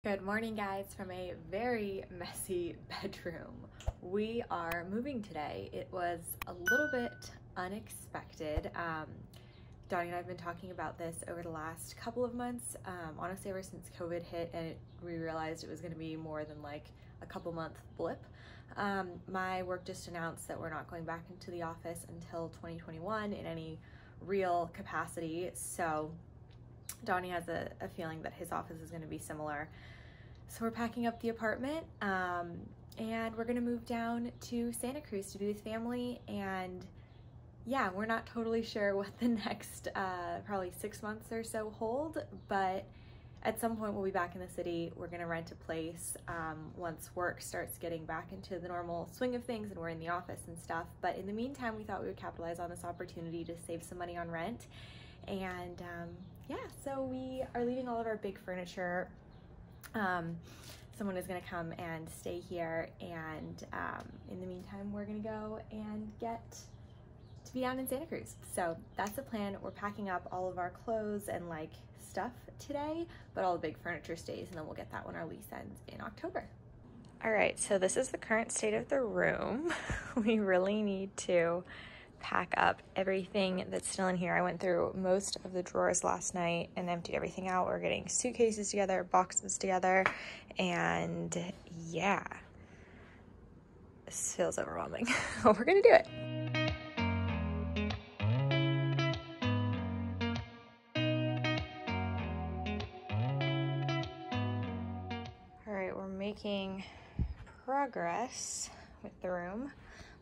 Good morning, guys, from a very messy bedroom. We are moving today. It was a little bit unexpected. Donnie and I have been talking about this over the last couple of months, honestly ever since COVID hit and we realized it was going to be more than like a couple month blip. My work just announced that we're not going back into the office until 2021 in any real capacity, so Donnie has a feeling that his office is going to be similar. So we're packing up the apartment and we're going to move down to Santa Cruz to be with family. And yeah, we're not totally sure what the next probably 6 months or so hold, but at some point we'll be back in the city. We're going to rent a place once work starts getting back into the normal swing of things and we're in the office and stuff. But in the meantime, we thought we would capitalize on this opportunity to save some money on rent. And yeah, so we are leaving all of our big furniture. Someone is going to come and stay here, and in the meantime we're going to go and get to be down in Santa Cruz. So that's the plan. We're packing up all of our clothes and like stuff today, but all the big furniture stays, and then we'll get that when our lease ends in October. All right, so this is the current state of the room. We really need to pack up everything that's still in here. I went through most of the drawers last night and emptied everything out. We're getting suitcases together, boxes together, and yeah, this feels overwhelming. But we're gonna do it. All right, we're making progress with the room.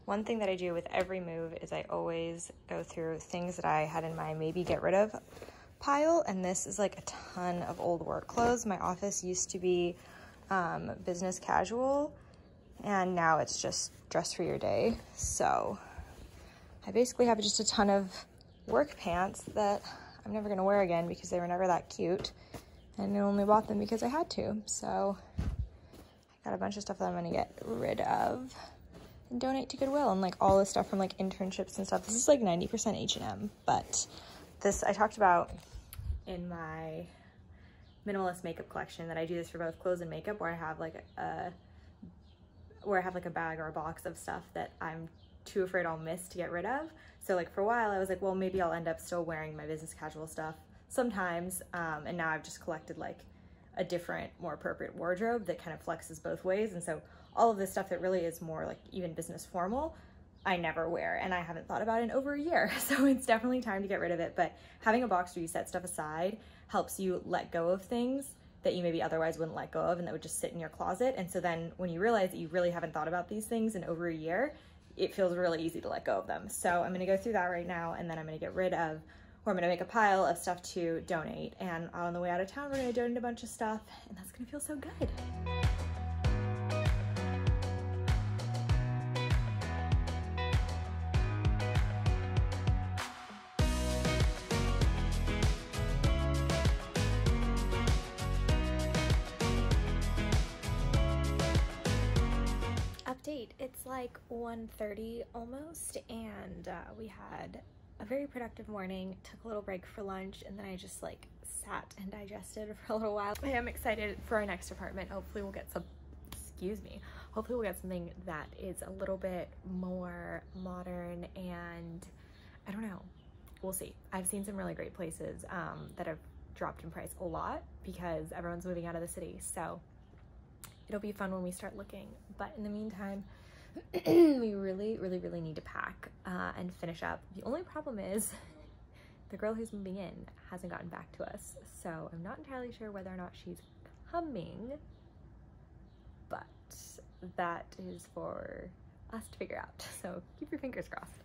One thing that I do with every move is I always go through things that I had in my maybe get rid of pile, and this is like a ton of old work clothes. My office used to be business casual, and now it's just dress for your day. So I basically have just a ton of work pants that I'm never gonna wear again because they were never that cute, and I only bought them because I had to. So I got a bunch of stuff that I'm gonna get rid of and donate to Goodwill, and like all this stuff from like internships and stuff. This is like 90% H&M, but this I talked about in my minimalist makeup collection, that I do this for both clothes and makeup, where I have like a bag or a box of stuff that I'm too afraid I'll miss to get rid of. So like for a while I was like, well, maybe I'll end up still wearing my business casual stuff sometimes, and now I've just collected like a different, more appropriate wardrobe that kind of flexes both ways. And so all of this stuff that really is more like even business formal, I never wear, and I haven't thought about it in over a year. So it's definitely time to get rid of it. But having a box where you set stuff aside helps you let go of things that you maybe otherwise wouldn't let go of and that would just sit in your closet. And so then when you realize that you really haven't thought about these things in over a year, it feels really easy to let go of them. So I'm gonna go through that right now, and then I'm gonna get rid of, or I'm gonna make a pile of stuff to donate. And on the way out of town, we're gonna donate a bunch of stuff, and that's gonna feel so good. Update, it's like 1:30 almost, and we had a very productive morning, took a little break for lunch, and then I just like sat and digested for a little while. I am excited for our next apartment. Hopefully we'll get hopefully we'll get something that is a little bit more modern, and I don't know, we'll see. I've seen some really great places that have dropped in price a lot because everyone's moving out of the city, so it'll be fun when we start looking. But in the meantime, we really need to pack and finish up. The only problem is the girl who's moving in hasn't gotten back to us, so I'm not entirely sure whether or not she's coming, but that is for us to figure out, so keep your fingers crossed.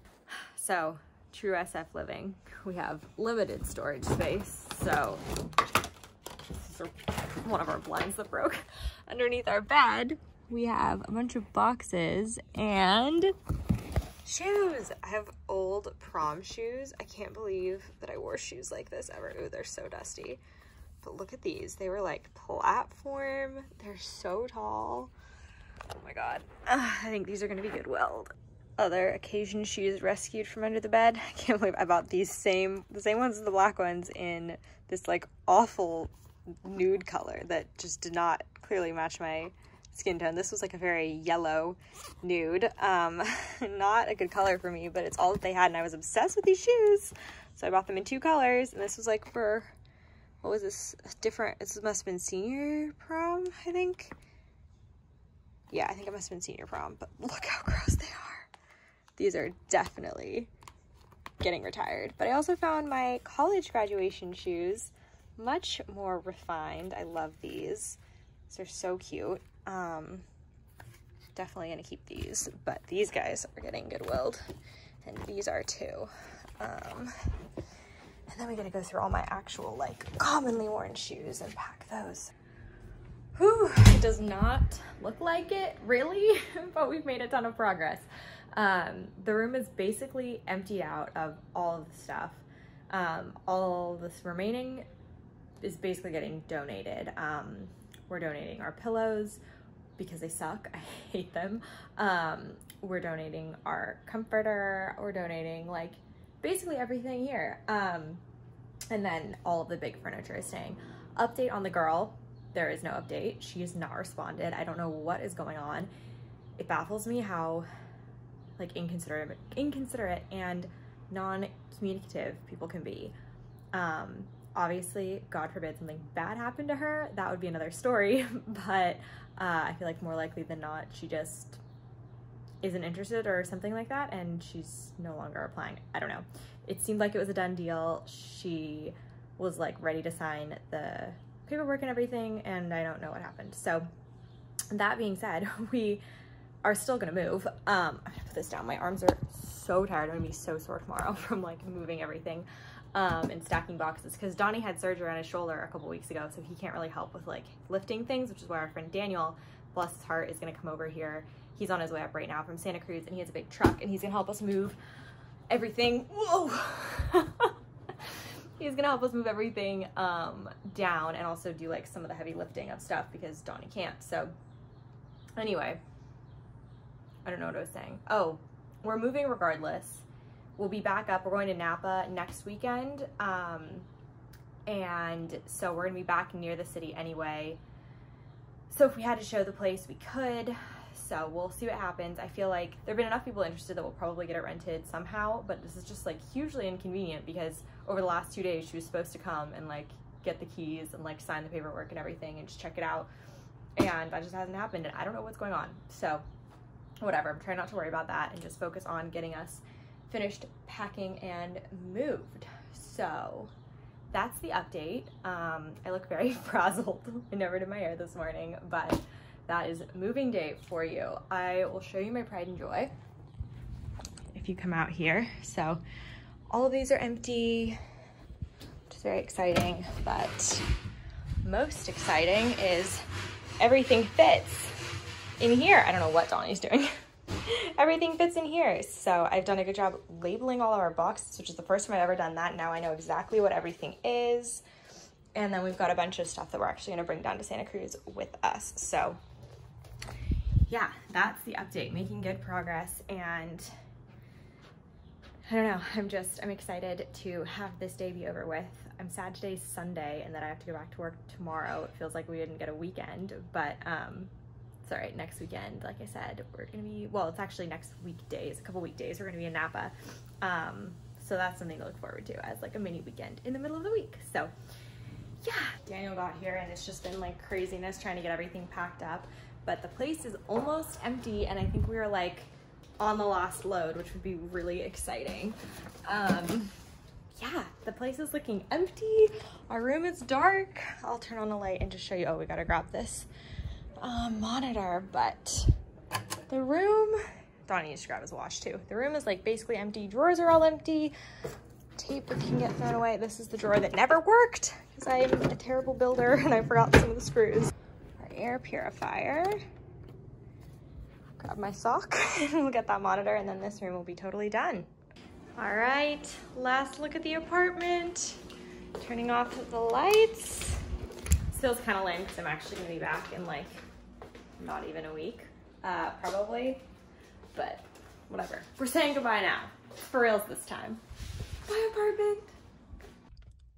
So true SF living, we have limited storage space, so this is one of our blinds that broke. Underneath our bed we have a bunch of boxes and shoes. I have old prom shoes. I can't believe that I wore shoes like this ever. Ooh, they're so dusty. But look at these. They were like platform. They're so tall. Oh my god. I think these are gonna be Goodwill. Other occasion shoes rescued from under the bed. I can't believe I bought the same ones as the black ones in this like awful nude color that just did not clearly match my skin tone. This was like a very yellow nude. Not a good color for me, but it's all that they had, and I was obsessed with these shoes. So I bought them in 2 colors, and this was like for, what was this? Different, this must have been senior prom, I think. Yeah, I think it must have been senior prom, but look how gross they are. These are definitely getting retired. But I also found my college graduation shoes, much more refined. I love these. These are so cute. Definitely gonna keep these, but these guys are getting good-willed, and these are too. And then we gotta go through all my actual, like, commonly worn shoes and pack those. Whew, it does not look like it, really, but we've made a ton of progress. The room is basically emptied out of all of the stuff. All this remaining is basically getting donated. We're donating our pillows because they suck. I hate them. We're donating our comforter. We're donating, like, basically everything here. And then all of the big furniture is staying. Update on the girl. There is no update. She has not responded. I don't know what is going on. It baffles me how, like, inconsiderate and non-communicative people can be. Obviously, God forbid something bad happened to her, that would be another story, but I feel like more likely than not, she just isn't interested or something like that, and she's no longer applying. I don't know. It seemed like it was a done deal. She was, like, ready to sign the paperwork and everything, and I don't know what happened. So that being said, we are still gonna move. I'm gonna put this down. My arms are so tired. I'm gonna be so sore tomorrow from, like, moving everything and stacking boxes, because Donnie had surgery on his shoulder a couple weeks ago, so he can't really help with, like, lifting things, which is why our friend Daniel, bless his heart, is gonna come over here. He's on his way up right now from Santa Cruz, and he has a big truck, and he's gonna help us move everything. Whoa. He's gonna help us move everything down, and also do, like, some of the heavy lifting of stuff because Donnie can't. So anyway, I don't know what I was saying. Oh, we're moving regardless. We'll be back up. We're going to Napa next weekend. And so we're gonna be back near the city anyway. So if we had to show the place, we could. So we'll see what happens. I feel like there have been enough people interested that we'll probably get it rented somehow, but this is just, like, hugely inconvenient because over the last 2 days she was supposed to come and, like, get the keys and, like, sign the paperwork and everything and just check it out, and that just hasn't happened, and I don't know what's going on. So whatever, I'm trying not to worry about that and just focus on getting us finished packing and moved. So that's the update. I look very frazzled. I never did my hair this morning, but that is moving day for you. I will show you my pride and joy if you come out here. So all of these are empty, which is very exciting, but most exciting is everything fits in here. I don't know what Donnie's doing. Everything fits in here. So I've done a good job labeling all of our boxes, which is the first time I've ever done that. Now I know exactly what everything is. And then we've got a bunch of stuff that we're actually gonna bring down to Santa Cruz with us. So yeah, that's the update, making good progress. And I don't know, I'm excited to have this day be over with. I'm sad today's Sunday and that I have to go back to work tomorrow. It feels like we didn't get a weekend, but it's all right. Next weekend, like I said, we're gonna be, well, it's actually next weekdays, a couple weekdays, we're gonna be in Napa. So that's something to look forward to as, like, a mini weekend in the middle of the week. So yeah, Daniel got here and it's just been, like, craziness trying to get everything packed up, but the place is almost empty, and I think we are, like, on the last load, which would be really exciting. Yeah, the place is looking empty. Our room is dark. I'll turn on the light and just show you. Oh, we gotta grab this monitor, but the room, Donnie needs to grab his watch too. The room is, like, basically empty. Drawers are all empty. Tape can get thrown away. This is the drawer that never worked because I'm a terrible builder and I forgot some of the screws. Our air purifier. Grab my sock and we'll get that monitor, and then this room will be totally done. All right, last look at the apartment. Turning off the lights. This feels kind of lame because I'm actually gonna be back in, like, not even a week, probably, but whatever. We're saying goodbye now, for reals this time. Bye, apartment.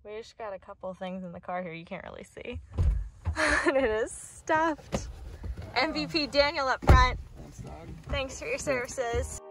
We just got a couple things in the car here you can't really see. And it is stuffed. MVP Daniel up front. Thanks, dog. Thanks for your services.